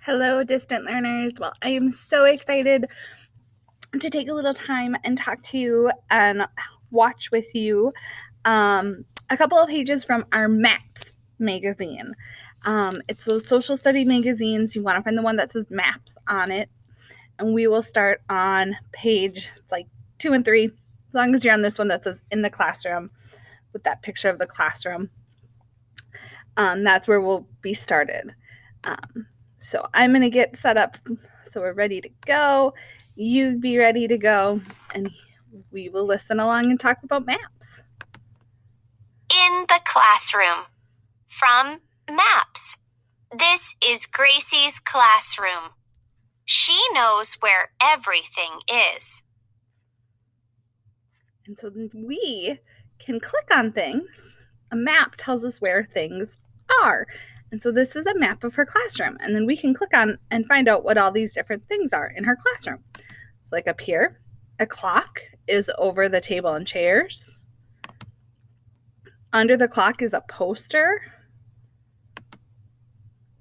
Hello, distant learners. Well, I am so excited to take a little time and talk to you and watch with you a couple of pages from our MAPS magazine. It's those social study magazines. You want to find the one that says MAPS on it. And we will start on page, it's like 2 and 3, as long as you're on this one that says in the classroom with that picture of the classroom. That's where we'll be started. So I'm going to get set up so we're ready to go. You be ready to go, and we will listen along and talk about MAPS. In the classroom. From MAPS. This is Gracie's classroom. She knows where everything is. And so we can click on things. A map tells us where things are. And so this is a map of her classroom. And then we can click on and find out what all these different things are in her classroom. So like up here, a clock is over the table and chairs. Under the clock is a poster.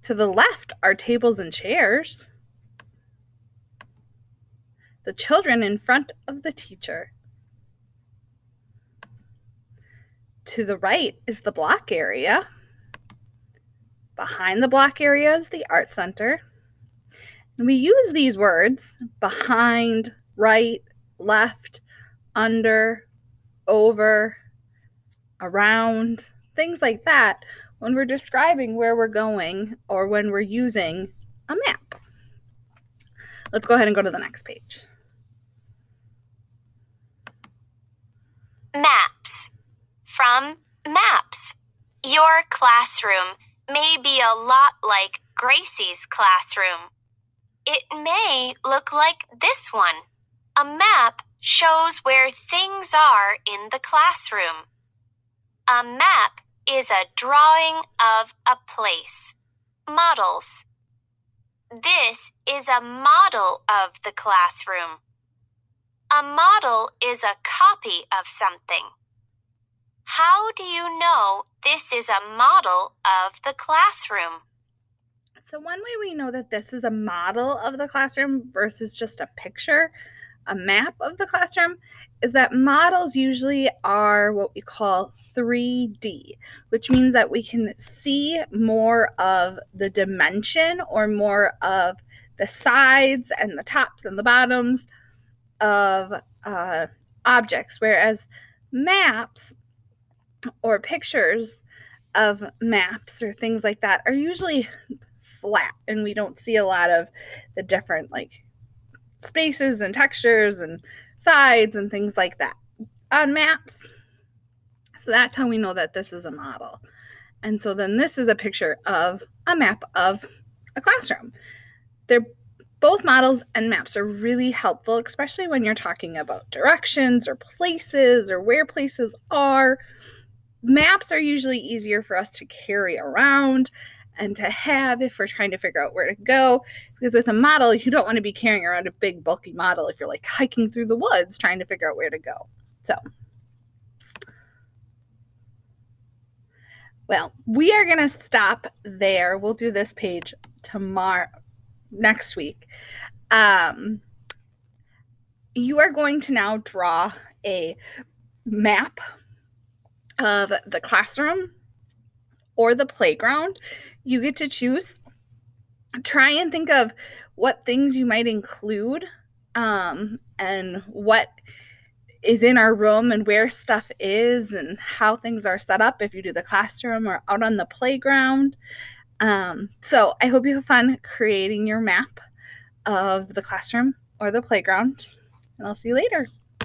To the left are tables and chairs. The children in front of the teacher. To the right is the block area. Behind the block area is the art center. And we use these words, behind, right, left, under, over, around, things like that, when we're describing where we're going or when we're using a map. Let's go ahead and go to the next page. MAPS. From MAPS. Your classroom may be a lot like Gracie's classroom. It may look like this one. A map shows where things are in the classroom. A map is a drawing of a place. Models. This is a model of the classroom. A model is a copy of something. How do you know this is a model of the classroom? So one way we know that this is a model of the classroom versus just a picture, a map of the classroom, is that models usually are what we call 3D, which means that we can see more of the dimension or more of the sides and the tops and the bottoms of objects, whereas maps or pictures of maps or things like that are usually flat, and we don't see a lot of the different like spaces and textures and sides and things like that on maps. So that's how we know that this is a model. And so then this is a picture of a map of a classroom. They're both models, and maps are really helpful, especially when you're talking about directions or places or where places are. Maps are usually easier for us to carry around and to have if we're trying to figure out where to go, because with a model, you don't want to be carrying around a big bulky model if you're like hiking through the woods trying to figure out where to go. So, well, we are going to stop there. We'll do this page next week. You are going to now draw a map of the classroom or the playground. You get to choose. Try and think of what things you might include and what is in our room and where stuff is and how things are set up if you do the classroom or out on the playground. So I hope you have fun creating your map of the classroom or the playground, and I'll see you later.